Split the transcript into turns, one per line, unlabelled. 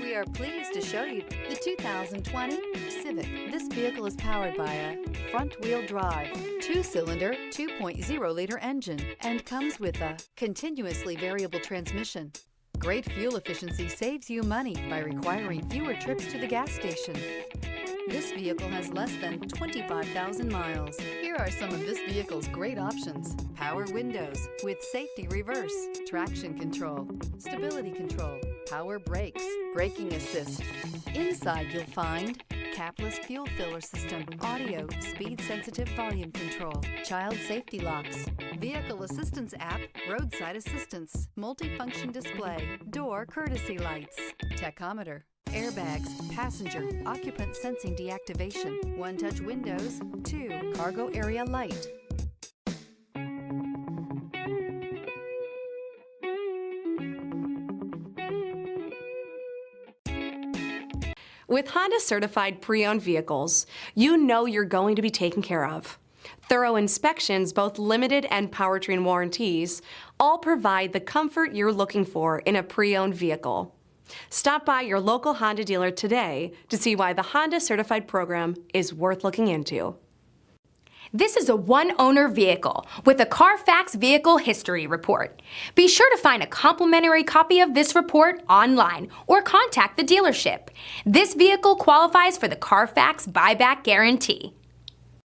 We are pleased to show you the 2020 Civic. This vehicle is powered by a front-wheel drive, 2-cylinder, 2.0-liter engine, and comes with a continuously variable transmission. Great fuel efficiency saves you money by requiring fewer trips to the gas station. This vehicle has less than 25,000 miles. Here are some of this vehicle's great options: power windows with safety reverse, traction control, stability control, power brakes, braking assist. Inside you'll find capless fuel filler system, audio, speed-sensitive volume control, child safety locks, vehicle assistance app, roadside assistance, multifunction display, door courtesy lights, tachometer, airbags, passenger, occupant sensing deactivation, one-touch windows, 2 cargo area light.
With Honda Certified Pre-Owned Vehicles, you know you're going to be taken care of. Thorough inspections, both limited and powertrain warranties, all provide the comfort you're looking for in a pre-owned vehicle. Stop by your local Honda dealer today to see why the Honda Certified program is worth looking into.
This is a one-owner vehicle with a CARFAX Vehicle History Report. Be sure to find a complimentary copy of this report online or contact the dealership. This vehicle qualifies for the CARFAX Buyback Guarantee.